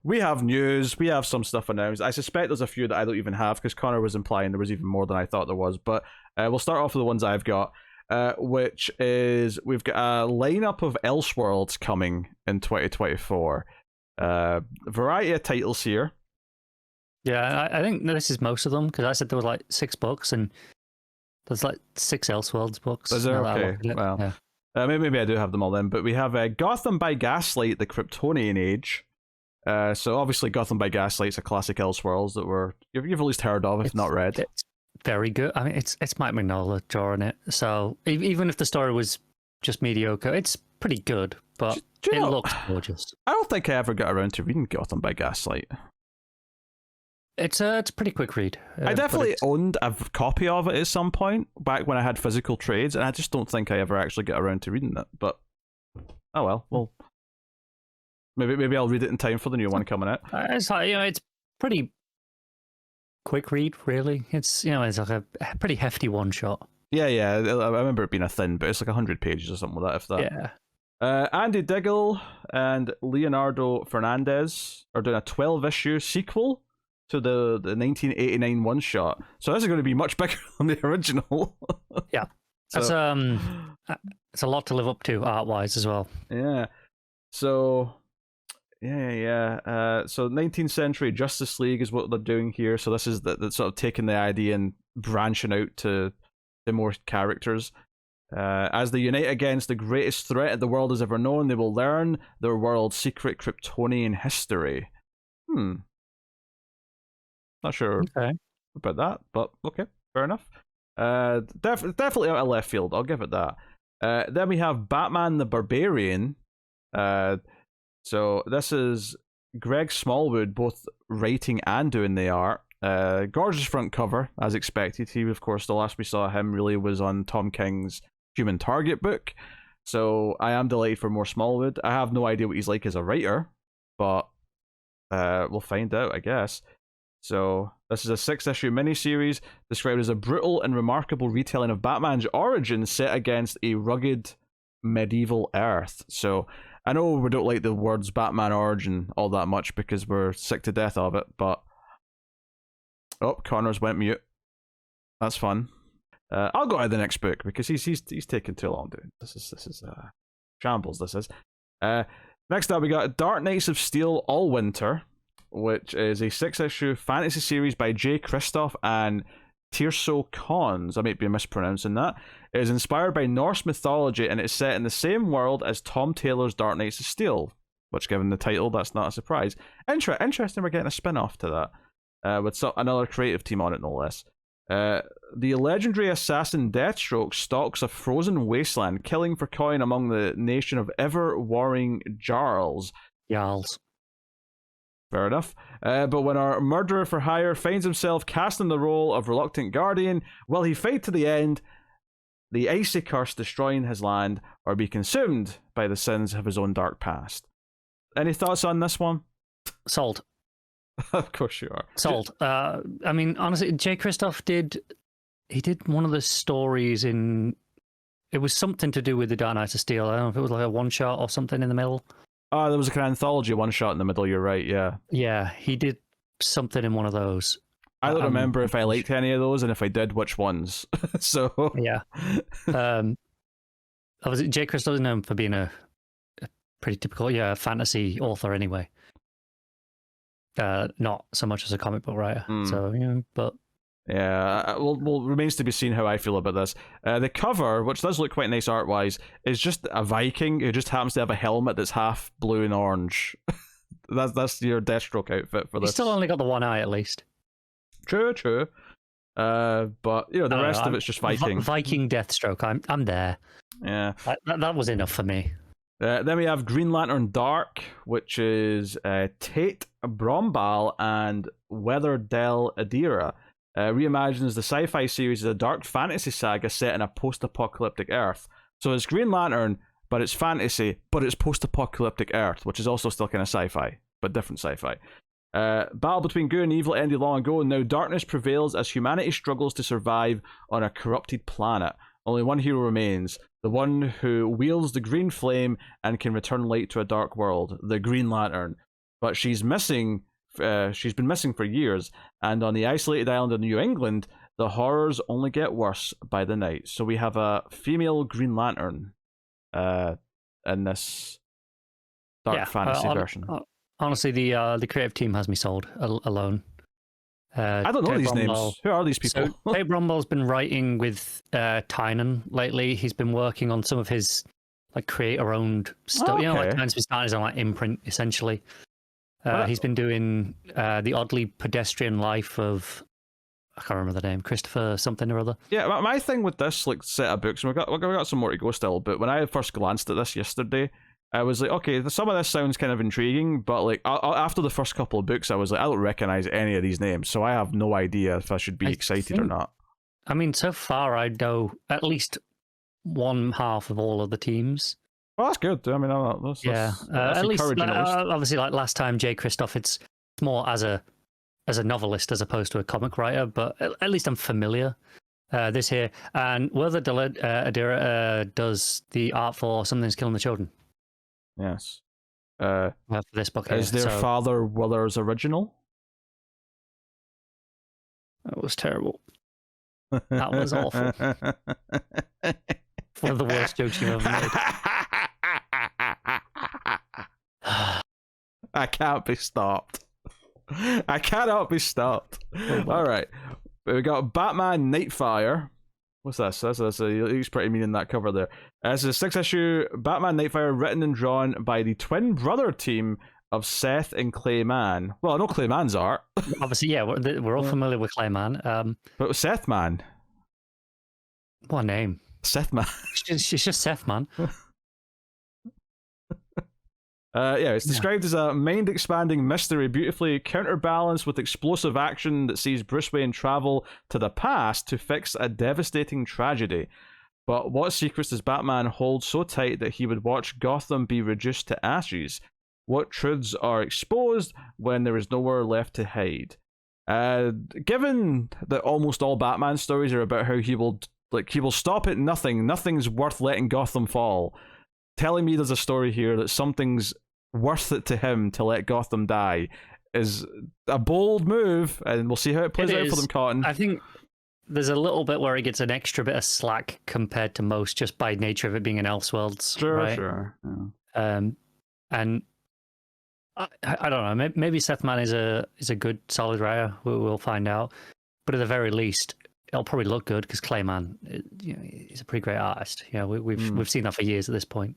we have news. We have some stuff announced. I suspect there's a few that I don't even have because Connor was implying there was even more than I thought there was. But we'll start off with the ones I've got, which is we've got a lineup of ELSEWORLDS coming in 2024. Variety of titles here. Yeah, I think this is most of them because I said there were like 6 books and there's like 6 ELSEWORLDS books. Is there? Okay. Well, yeah. Maybe I do have them all then. But we have Gotham by Gaslight, the Kryptonian Age. So obviously Gotham by Gaslight's a classic ELSEWORLDS that you've at least heard of, if not read. It's very good. I mean, it's Mike Mignola drawing it. So even if the story was just mediocre, it's pretty good. But it looks gorgeous. I don't think I ever got around to reading Gotham by Gaslight. It's a pretty quick read. I definitely owned a copy of it at some point back when I had physical trades, and I just don't think I ever actually got around to reading it. But oh well, maybe I'll read it in time for the new one coming out. It's like, it's pretty quick read, really. It's it's like a pretty hefty one shot. Yeah. I remember it being a thin, but it's like 100 pages or something like that. If that. Yeah. Andy Diggle and Leonardo Fernandez are doing a 12-issue sequel to the 1989 one shot. So this is going to be much bigger than the original. Yeah. So, it's a lot to live up to art-wise as well. Yeah. So so 19th century Justice League is what they're doing here. So this is the sort of taking the idea and branching out to more characters. As they unite against the greatest threat the world has ever known, they will learn their world's secret Kryptonian history. Not sure about that, but okay, fair enough. Definitely out of left field, I'll give it that. Then we have Batman the Barbarian. So this is Greg Smallwood both writing and doing the art. Gorgeous front cover, as expected. He, of course, the last we saw him really was on Tom King's Human Target book. So I am delighted for more Smallwood. I have no idea what he's like as a writer, but we'll find out, I guess. So this is a 6-issue miniseries described as a brutal and remarkable retelling of Batman's origins set against a rugged medieval Earth. So I know we don't like the words Batman origin all that much because we're sick to death of it, but Connor's went mute. That's fun. I'll go to the next book because he's taking too long, dude. This is shambles. This is. Next up, we got Dark Knights of Steel All Winter, which is a 6-issue fantasy series by Jay Kristoff and Tirso Cons. I might be mispronouncing that. It is inspired by Norse mythology and it's set in the same world as Tom Taylor's Dark Knights of Steel, which, given the title, that's not a surprise. Interesting, we're getting a spin-off to that, with another creative team on it, no less. The legendary assassin Deathstroke stalks a frozen wasteland, killing for coin among the nation of ever-warring Jarls. Fair enough. But when our murderer for hire finds himself cast in the role of reluctant guardian, will he fight to the end, the icy curse destroying his land, or be consumed by the sins of his own dark past? Any thoughts on this one? Sold. Of course you are. Sold. I mean, honestly, Jay Kristoff did one of the stories in... It was something to do with the Dark Knights of Steel. I don't know if it was like a one-shot or something in the middle. Oh, there was a kind of anthology one-shot in the middle, you're right, yeah. Yeah, he did something in one of those. I don't remember if I liked any of those, and if I did, which ones. So... Yeah. Jay Kristoff is known for being a pretty typical fantasy author anyway. Not so much as a comic book writer. So, but... Yeah, well, remains to be seen how I feel about this. The cover, which does look quite nice art-wise, is just a Viking who just happens to have a helmet that's half blue and orange. that's your Deathstroke outfit for this. He's still only got the one eye, at least. True. But the rest of it's just Viking. Viking Deathstroke. I'm there. Yeah, that was enough for me. Then we have Green Lantern Dark, which is Tate Brombal and Weatherdell Adira. Reimagines the sci-fi series as a dark fantasy saga set in a post-apocalyptic Earth. So it's Green Lantern, but it's fantasy, but it's post-apocalyptic Earth, which is also still kind of sci-fi, but different sci-fi. Battle between good and evil ended long ago, and now darkness prevails as humanity struggles to survive on a corrupted planet. Only one hero remains, the one who wields the green flame and can return light to a dark world, the Green Lantern. but she's missing. She's been missing for years, and on the isolated island of New England, the horrors only get worse by the night. So we have a female Green Lantern in this dark fantasy version. Honestly, the creative team has me sold alone. I don't know these names. Who are these people? So Dave Bromball's been writing with Tynan lately. He's been working on some of his like creator-owned stuff. Okay. You know, like Tynan's been starting his own like imprint essentially. He's been doing the oddly pedestrian life of, I can't remember the name, Christopher something or other. Yeah, my thing with this like set of books, and we got some more to go still. But when I first glanced at this yesterday, I was like, okay, some of this sounds kind of intriguing, but like after the first couple of books, I was like, I don't recognize any of these names, so I have no idea if I should be excited or not. I mean, so far I know at least one half of all of the teams. Well, that's good. I mean, that's at least, obviously, like last time, Jay Kristoff, it's more as a novelist as opposed to a comic writer, but at least I'm familiar. This here, and Werther Adira does the art for Something's Killing the Children. Yes. For this book here. Is their father Willer's original? That was terrible. That was awful. One of the worst jokes you've ever made. I can't be stopped. I cannot be stopped. All right. We got Batman Nightfire. What's this? He's pretty mean in that cover there. This is a 6-issue Batman Nightfire written and drawn by the twin brother team of Seth and Clayman. Well, I know Clayman's art. Obviously, yeah, we're all familiar with Clayman. But Seth Man. What a name? Seth Man. It's just Seth Man. It's described as a mind-expanding mystery, beautifully counterbalanced with explosive action that sees Bruce Wayne travel to the past to fix a devastating tragedy. But what secrets does Batman hold so tight that he would watch Gotham be reduced to ashes? What truths are exposed when there is nowhere left to hide? Given that almost all Batman stories are about how he will stop at nothing, nothing's worth letting Gotham fall. Telling me there's a story here that something's worth it to him to let Gotham die is a bold move, and we'll see how it plays out for them, Cotton. I think there's a little bit where he gets an extra bit of slack compared to most, just by nature of it being an Elseworlds. Sure. Yeah. And I don't know. Maybe Seth Man is a good, solid writer. We'll find out. But at the very least, it'll probably look good because Clayman, he's a pretty great artist. Yeah, we've seen that for years at this point.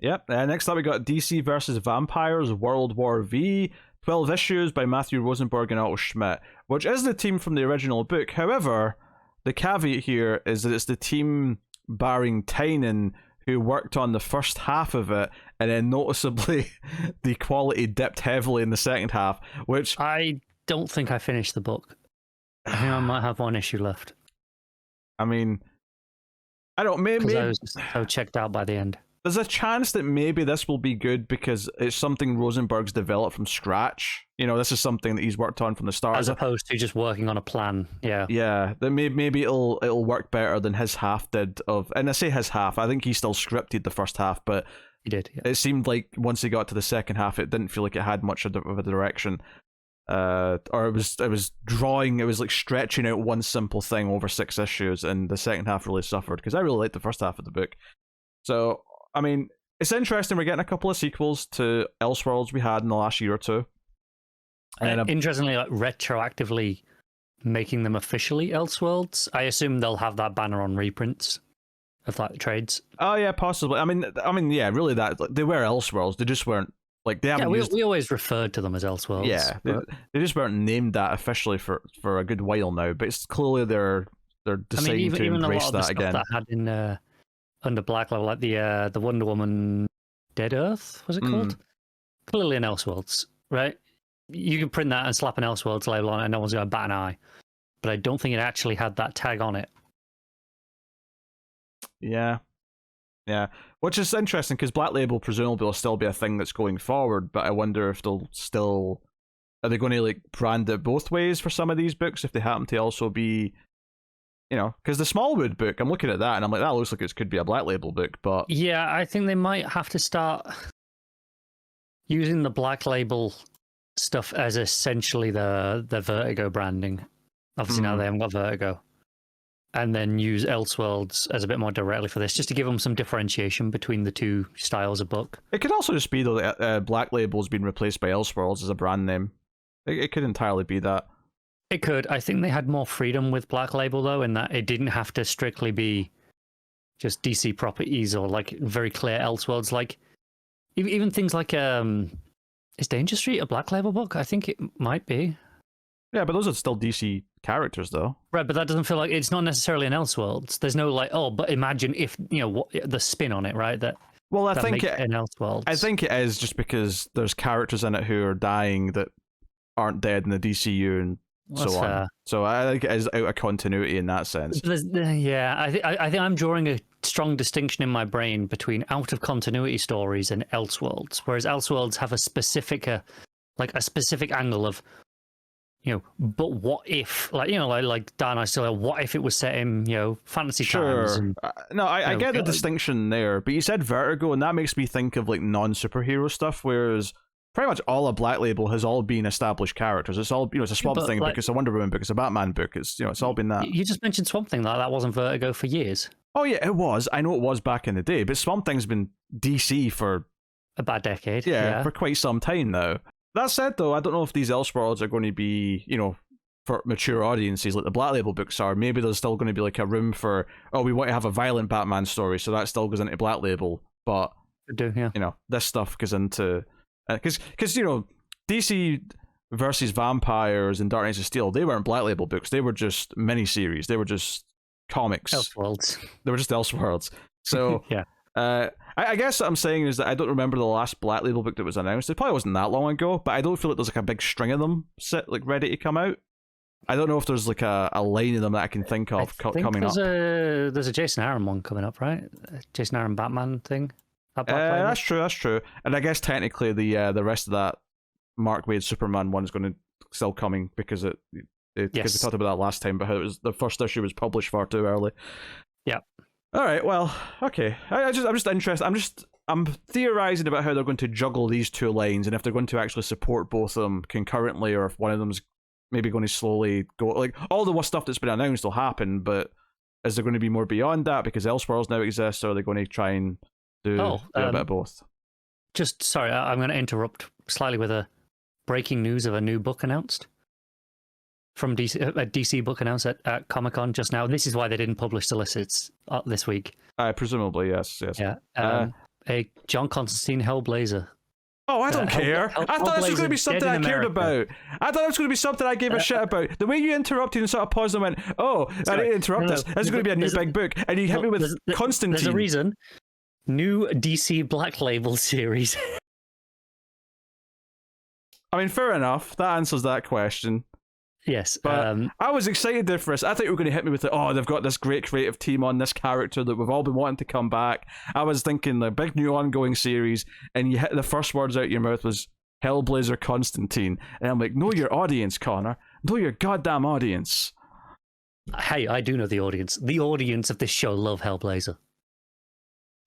Yep. Next up, we got DC versus Vampires World War V, 12 issues by Matthew Rosenberg and Otto Schmidt, which is the team from the original book. However, the caveat here is that it's the team barring Tynan who worked on the first half of it, and then noticeably the quality dipped heavily in the second half, which I don't think I finished the book. I think I might have one issue left. I mean, I don't. Maybe I was so checked out by the end. There's a chance that maybe this will be good because it's something Rosenberg's developed from scratch. This is something that he's worked on from the start, as opposed to just working on a plan. Yeah. That maybe it'll work better than his half did. And I say his half. I think he still scripted the first half, but he did. Yeah. It seemed like once he got to the second half, it didn't feel like it had much of a direction. Or it was drawing. It was like stretching out one simple thing over 6 issues, and the second half really suffered because I really liked the first half of the book. So, I mean, it's interesting. We're getting a couple of sequels to Elseworlds we had in the last year or two. And interestingly, like retroactively making them officially Elseworlds. I assume they'll have that banner on reprints of like trades. Oh yeah, possibly. I mean, yeah, really that they were Elseworlds. They just weren't like they haven't. We always referred to them as Elseworlds. Yeah, they just weren't named that officially for a good while now. But it's clearly they're deciding to embrace that again. That had in under Black Level, like the Wonder Woman Dead Earth, was it called? Clearly an Elseworlds, right? You can print that and slap an Elseworlds label on it and no one's going to bat an eye. But I don't think it actually had that tag on it. Yeah. Which is interesting because Black Label presumably will still be a thing that's going forward, but I wonder if they'll still... Are they going to like brand it both ways for some of these books if they happen to also be... because the Smallwood book, I'm looking at that and I'm like, that looks like it could be a Black Label book, but... Yeah, I think they might have to start using the Black Label stuff as essentially the Vertigo branding. Obviously now they haven't got Vertigo. And then use Elseworlds as a bit more directly for this, just to give them some differentiation between the two styles of book. It could also just be, though, that Black Label's been replaced by Elseworlds as a brand name. It could entirely be that. It could. I think they had more freedom with Black Label, though, in that it didn't have to strictly be just DC properties or like very clear Elseworlds. Like even things like is Danger Street a Black Label book? I think it might be. Yeah, but those are still DC characters, though. Right, but that doesn't feel like it's not necessarily an Elseworlds. There's no like, oh, but imagine if what the spin on it, right? I think an Elseworlds. I think it is just because there's characters in it who are dying that aren't dead in the DCU and so on. Fair. So I think it is out of continuity in that sense. Yeah, I think I'm drawing a strong distinction in my brain between out of continuity stories and Elseworlds, whereas Elseworlds have a specific angle of, but what if, like Dan, I still what if it was set in, fantasy times? And, no, I get the distinction there, but you said Vertigo, and that makes me think of like non-superhero stuff, whereas pretty much all of Black Label has all been established characters. It's all, it's a Swamp Thing book, it's a Wonder Woman book, it's a Batman book, it's all been that. You just mentioned Swamp Thing, that wasn't Vertigo for years. Oh yeah, it was. I know it was back in the day, but Swamp Thing's been DC for a bad decade. Yeah, for quite some time now. That said, though, I don't know if these Elseworlds are going to be, for mature audiences like the Black Label books are. Maybe there's still going to be like a room for, we want to have a violent Batman story, so that still goes into Black Label. But this stuff goes into because DC versus Vampires and Dark Knights of Steel, they weren't Black Label books. They were just miniseries. They were just comics. Elseworlds. They were just Elseworlds. So yeah. I guess what I'm saying is that I don't remember the last Black Label book that was announced. It probably wasn't that long ago, but I don't feel like there's like a big string of them ready to come out. I don't know if there's like a line of them that I can think of coming up. There's a Jason Aaron one coming up, right? Jason Aaron Batman thing. That's true. And I guess technically the rest of that Mark Waid Superman one is going to still coming because because we talked about that last time, but how it was the first issue was published far too early. Yeah. All right, well, okay. I'm just interested. I'm theorizing about how they're going to juggle these two lines and if they're going to actually support both of them concurrently, or if one of them's maybe going to slowly go. Like all the stuff that's been announced will happen, but is there going to be more beyond that because Elseworlds now exists, or are they going to try and do a bit of both? Just sorry, I'm going to interrupt slightly with a breaking news of a new book announced. From DC, a DC book announced at Comic-Con just now. This is why they didn't publish solicits this week. Presumably, yes. Yeah. A John Constantine Hellblazer. Oh, I don't care. I thought this was going to be something I cared about. I thought it was going to be something I gave a shit about. The way you interrupted and sort of paused and went, I didn't interrupt this. This is going to be a new big book. And you hit me with Constantine. There's a reason. New DC Black Label series. I mean, fair enough. That answers that question. Yes, but I was excited there for us. I thought you were going to hit me with they've got this great creative team on this character that we've all been wanting to come back. I was thinking the big new ongoing series, and you hit the first words out your mouth was Hellblazer Constantine, and I'm like, know your audience, Connor. Know your goddamn audience. Hey, I do know the audience. The audience of this show love Hellblazer.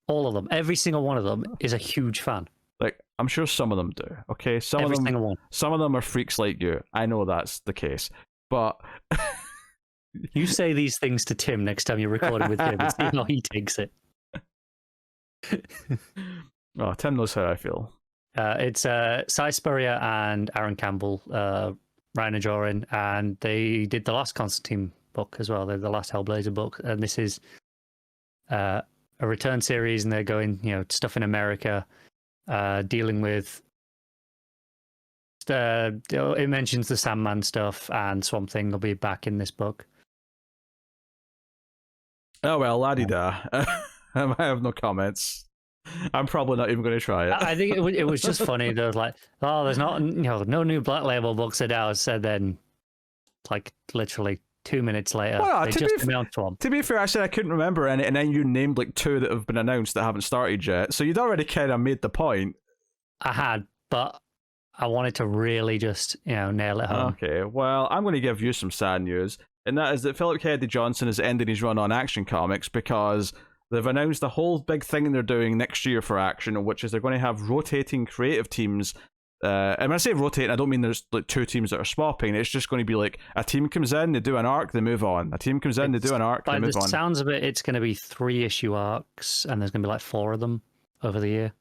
All of them, every single one of them is a huge fan. Like, I'm sure some of them do, okay? Some of them are freaks like you. I know that's the case. But you say these things to Tim next time you're recording with him and see how he takes it. Oh, Tim knows how I feel. It's Cy Spurrier and Aaron Campbell, writing and drawing, and they did the last Constantine book as well. They're the last Hellblazer book, and this is a return series, and they're going, stuff in America. Dealing with it mentions the Sandman stuff, and Swamp Thing will be back in this book. Oh well, la-di-da. I have no comments. I'm probably not even going to try it. I think it was just funny. There was like, there's not no new Black Label books announced, and then like literally 2 minutes later, they just announced one. To be fair, I said I couldn't remember any, and then you named like two that have been announced that haven't started yet. So you'd already kind of made the point. I had, but I wanted to really just, nail it home. Okay, well, I'm going to give you some sad news, and that is that Philip Kennedy Johnson is ending his run on Action Comics because they've announced a whole big thing they're doing next year for Action, which is they're going to have rotating creative teams. And when I say rotating, I don't mean there's like 2 teams that are swapping. It's just going to be like a team comes in, they do an arc, they move on. A team comes in, they do an arc, they move on. Sounds of it, it's going to be 3 issue arcs, and there's going to be like 4 of them over the year.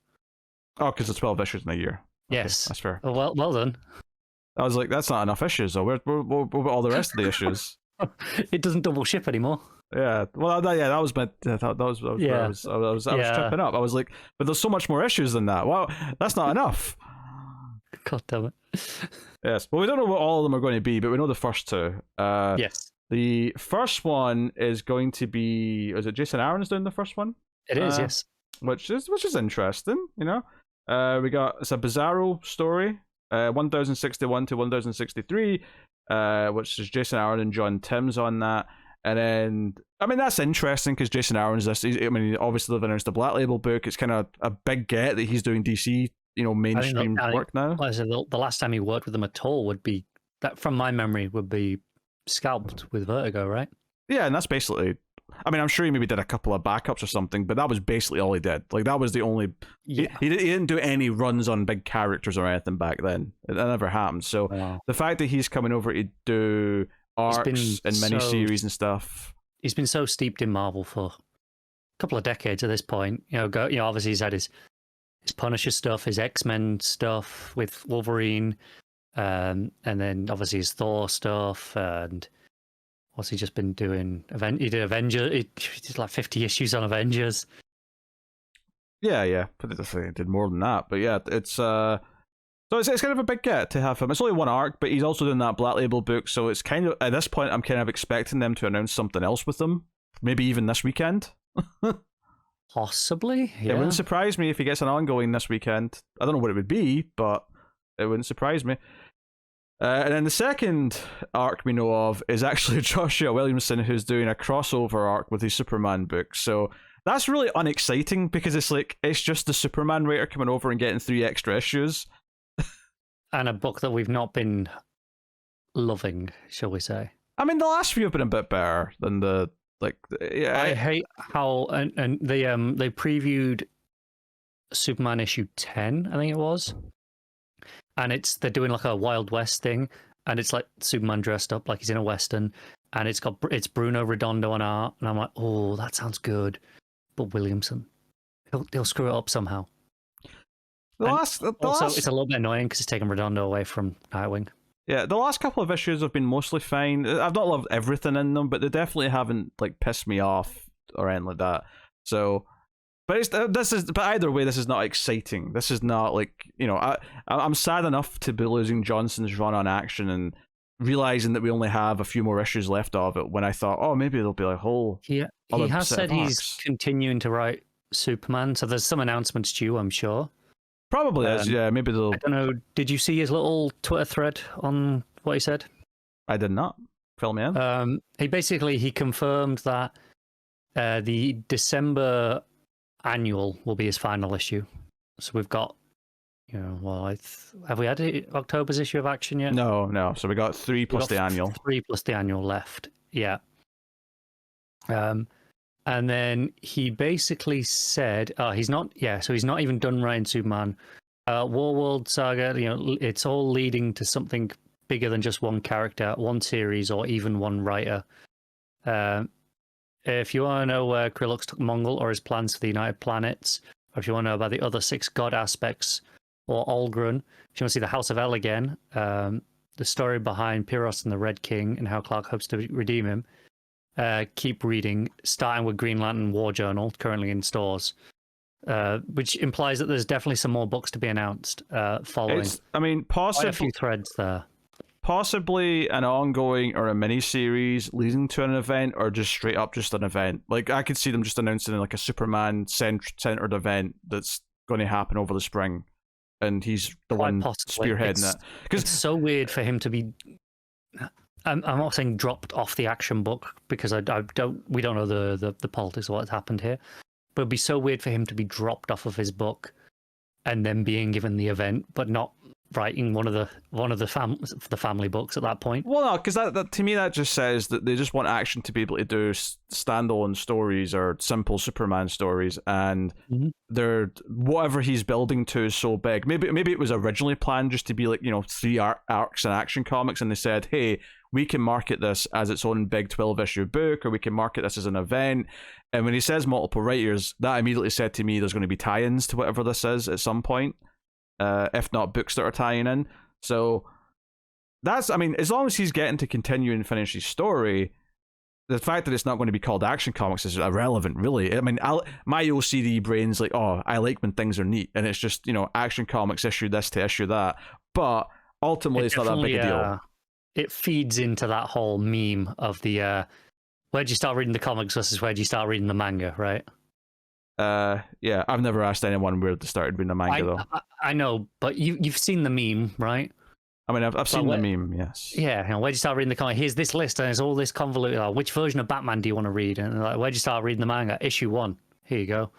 Oh, because it's 12 issues in a year. Yes, okay, that's fair. Oh, well done. I was like, that's not enough issues, though. What about all the rest of the issues? It doesn't double ship anymore. Yeah, well, that was my. That was yeah. I was tripping up. I was like, but there's so much more issues than that. Wow, that's not enough. God damn it. Yes, well, we don't know what all of them are going to be, but we know the first 2. Yes. The first one is going to be. Is it Jason Aaron's doing the first one? It is, yes. Which is interesting, you know. It's a Bizarro story, 1061 to 1063, which is Jason Aaron and John Timms on that. And then, I mean, that's interesting because Jason Aaron's obviously they've announced the Black Label book. It's kind of a big get that he's doing DC, mainstream work now. Like I said, the last time he worked with them at all would be, that from my memory, would be Scalped with Vertigo, right? Yeah, and that's basically, I mean, I'm sure he maybe did a couple of backups or something, but that was basically all he did. Like, that was the only, he didn't do any runs on big characters or anything back then. It never happened. So the fact that he's coming over to do arcs and miniseries and stuff. He's been so steeped in Marvel for a couple of decades at this point. Obviously he's had his Punisher stuff, his X-Men stuff with Wolverine, and then obviously his Thor stuff, and what's he just been doing? He did Avengers. He did like 50 issues on Avengers. Yeah, but he did more than that. But yeah, it's so it's kind of a big get to have him. It's only one arc, but he's also doing that Black Label book, so it's kind of, at this point, I'm kind of expecting them to announce something else with them, maybe even this weekend. Possibly, yeah. It wouldn't surprise me if he gets an ongoing this weekend. I don't know what it would be, but it wouldn't surprise me. And then the second arc we know of is actually Joshua Williamson, who's doing a crossover arc with his Superman book. So that's really unexciting because it's just the Superman writer coming over and getting 3 extra issues. And a book that we've not been loving, shall we say. I mean, the last few have been a bit better than the, I hate how, and they previewed Superman issue 10, I think it was. And they're doing like a Wild West thing, and it's like Superman dressed up like he's in a Western, and it's Bruno Redondo on art, and I'm like, oh, that sounds good. But Williamson, he'll screw it up somehow. It's a little bit annoying because it's taking Redondo away from Nightwing. Yeah, the last couple of issues have been mostly fine. I've not loved everything in them, but they definitely haven't pissed me off or anything like that. So, but either way, this is not exciting. This is not I'm sad enough to be losing Johnson's run on Action and realizing that we only have a few more issues left of it. When I thought, oh, maybe there'll be a whole. He has said he's continuing to write Superman, so there's some announcements due, I'm sure. Probably is, yeah. Maybe they'll. I don't know. Did you see his little Twitter thread on what he said? I did not. Fill me in. He confirmed that the December annual will be his final issue. So we've got, have we had October's issue of Action yet? No. So we got 3 plus the annual. 3 plus the annual left. Yeah. And then he basically said, he's not even done writing Superman. Warworld Saga, it's all leading to something bigger than just one character, one series, or even one writer. If you want to know where Krillux took Mongol or his plans for the United Planets, or if you want to know about the other 6 god aspects, or Olgrun, if you want to see the House of El again, the story behind Pyros and the Red King, and how Clark hopes to redeem him, keep reading, starting with Green Lantern War Journal, currently in stores, which implies that there's definitely some more books to be announced following. Possibly a few threads there. Possibly an ongoing or a mini-series leading to an event, or just straight up just an event. I could see them just announcing a Superman centered event that's going to happen over the spring, and he's the one spearheading it. Because it's so weird for him to be. I'm not saying dropped off the Action book because we don't know the politics of what's happened here, but it'd be so weird for him to be dropped off of his book and then being given the event, but not writing one of the family books at that point. Well, no, because that to me that just says that they just want Action to be able to do standalone stories or simple Superman stories, and they're whatever he's building to is so big. Maybe it was originally planned just to be like 3 arcs in Action Comics, and they said, hey, we can market this as its own big 12-issue book, or we can market this as an event. And when he says multiple writers, that immediately said to me there's going to be tie-ins to whatever this is at some point, if not books that are tying in. So that's, I mean, as long as he's getting to continue and finish his story, the fact that it's not going to be called Action Comics is irrelevant, really. I mean, my OCD brain's like, oh, I like when things are neat, and it's just, Action Comics issue this to issue that. But ultimately, it's not that big a deal. It feeds into that whole meme of the where'd you start reading the comics versus where'd you start reading the manga, right? Yeah, I've never asked anyone where they started reading the manga, though. I know, but you've seen the meme, right? I mean, I've seen the meme, yes. Yeah, where'd you start reading the comic? Here's this list, and it's all this convoluted. Like, which version of Batman do you want to read? And like, where'd you start reading the manga? Issue 1. Here you go.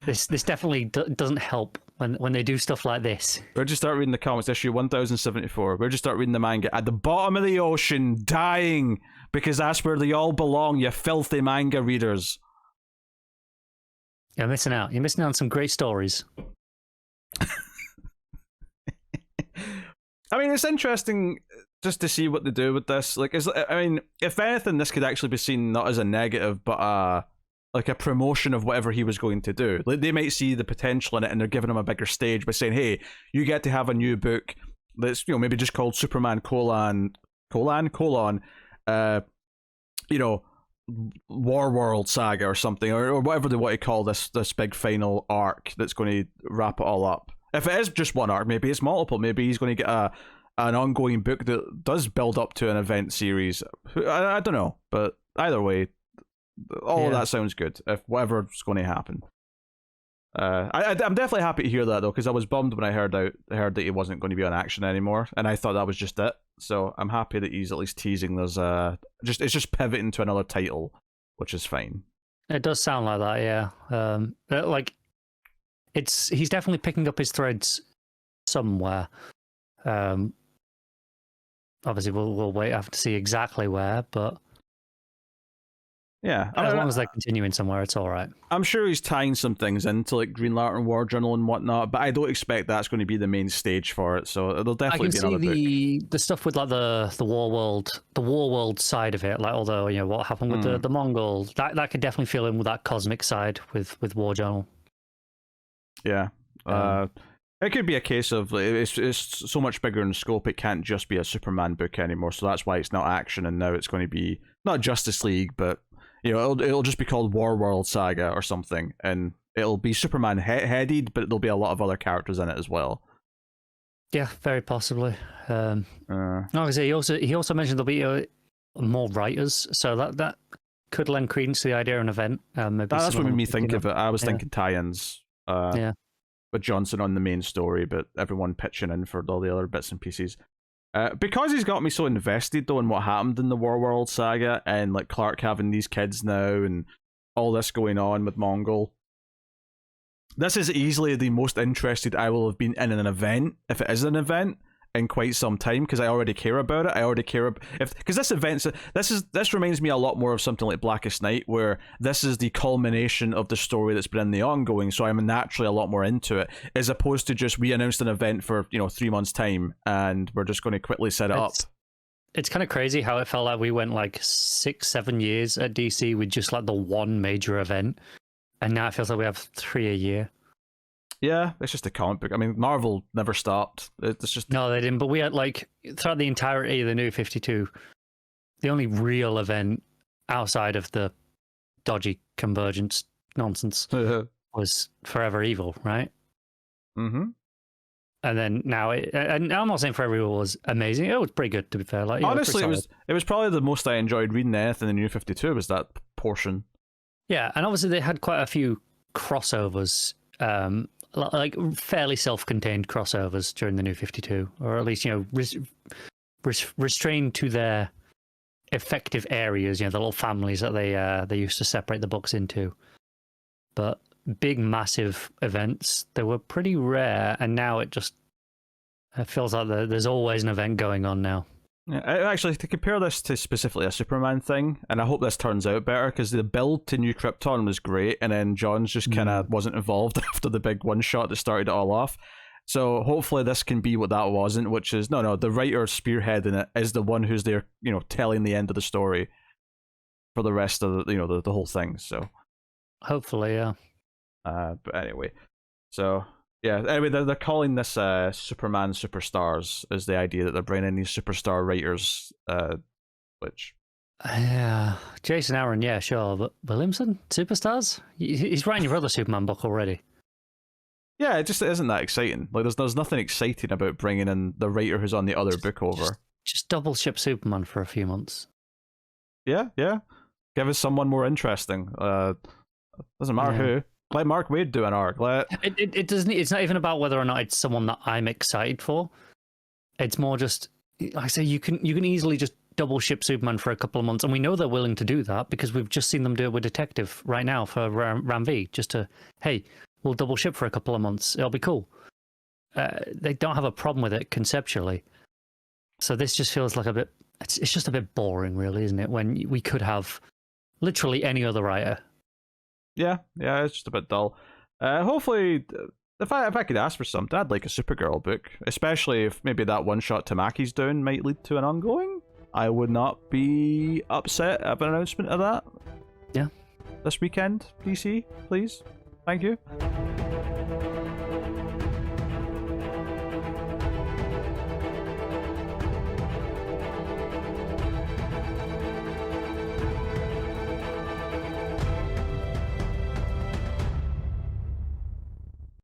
This definitely doesn't help when they do stuff like this. Where'd you start reading the comics? Issue 1074. Where'd you start reading the manga? At the bottom of the ocean, dying, because that's where they all belong, you filthy manga readers. You're missing out. You're missing out on some great stories. I mean, it's interesting just to see what they do with this. Like, I mean, if anything, this could actually be seen not as a negative, but like a promotion of whatever he was going to do. Like, they might see the potential in it, and they're giving him a bigger stage by saying, "Hey, you get to have a new book that's maybe just called Superman : Warworld Saga or something, or whatever they want to call this big final arc that's going to wrap it all up." If it is just one arc, maybe it's multiple. Maybe he's going to get an ongoing book that does build up to an event series. I don't know, but either way, all of that sounds good. If whatever's going to happen, I'm definitely happy to hear that though, because I was bummed when I heard that he wasn't going to be on Action anymore, and I thought that was just it. So I'm happy that he's at least teasing. It's just pivoting to another title, which is fine. It does sound like that, yeah. Like, he's definitely picking up his threads somewhere. Obviously, we'll wait after to see exactly where, but yeah, as long as they're continuing somewhere, it's all right. I'm sure he's tying some things into like Green Lantern War Journal and whatnot, but I don't expect that's going to be the main stage for it. So it'll definitely be another book. I can see the stuff with like the Warworld side of it, like although what happened with the Mongol, that could definitely fill in with that cosmic side with War Journal. Yeah. It could be a case of it's so much bigger in scope, it can't just be a Superman book anymore, so that's why it's not Action, and now it's going to be not Justice League, but it'll just be called Warworld Saga or something, and it'll be Superman headed, but there'll be a lot of other characters in it as well. Yeah, very possibly. He also mentioned there'll be more writers, so that could lend credence to the idea of an event. Maybe that's what made me think of it. I was thinking tie-ins. With Johnson on the main story, but everyone pitching in for all the other bits and pieces. Because he's got me so invested though in what happened in the Warworld saga, and like Clark having these kids now and all this going on with Mongol. This is easily the most interested I will have been in an event, if it is an event, in quite some time, because I already care about it. I already care because this reminds me a lot more of something like Blackest Night, where this is the culmination of the story that's been in the ongoing, so I'm naturally a lot more into it, as opposed to just we announced an event for 3 months time and we're just going to quickly set it up. It's kind of crazy how it felt like we went like 6-7 years at DC with just like the one major event, and now it feels like we have 3 a year. Yeah, it's just a comic book. I mean, Marvel never stopped. It's just... No, they didn't. But we had, like, throughout the entirety of the New 52, the only real event outside of the dodgy Convergence nonsense was Forever Evil, right? Mm-hmm. And then now, and I'm not saying Forever Evil was amazing. It was pretty good, to be fair. Like, honestly, it was probably the most I enjoyed reading anything in the New 52 was that portion. Yeah, and obviously they had quite a few crossovers, like fairly self-contained crossovers during the New 52, or at least restrained to their effective areas. The little families that they used to separate the books into. But big, massive events, they were pretty rare, and now it just It feels like there's always an event going on now. Yeah, actually, to compare this to specifically a Superman thing, and I hope this turns out better, because the build to New Krypton was great, and then Johns just kind of wasn't involved after the big one shot that started it all off. So hopefully this can be what that wasn't, which is no, the writer spearheading it is the one who's there, telling the end of the story for the rest of the whole thing. So hopefully, yeah. But anyway, so. Yeah, anyway, they're calling this Superman Superstars, is the idea that they're bringing in these superstar writers, which... Yeah, Jason Aaron, yeah, sure, but Williamson? Superstars? He's writing your other Superman book already. Yeah, it just isn't that exciting. Like, there's nothing exciting about bringing in the writer who's on the other book over. Just double ship Superman for a few months. Yeah. Give us someone more interesting. Doesn't matter who. Let Mark Waid do an arc. It doesn't. It's not even about whether or not it's someone that I'm excited for. It's more just, like I say, you can easily just double ship Superman for a couple of months, and we know they're willing to do that because we've just seen them do it with Detective right now for Ram V. Just to, hey, we'll double ship for a couple of months. It'll be cool. They don't have a problem with it conceptually. So this just feels like a bit. It's just a bit boring, really, isn't it? When we could have literally any other writer. Yeah, it's just a bit dull. Hopefully, if I could ask for something, I'd like a Supergirl book, especially if maybe that one-shot Tamaki's doing might lead to an ongoing. I would not be upset at an announcement of that. Yeah. This weekend, DC, please. Thank you.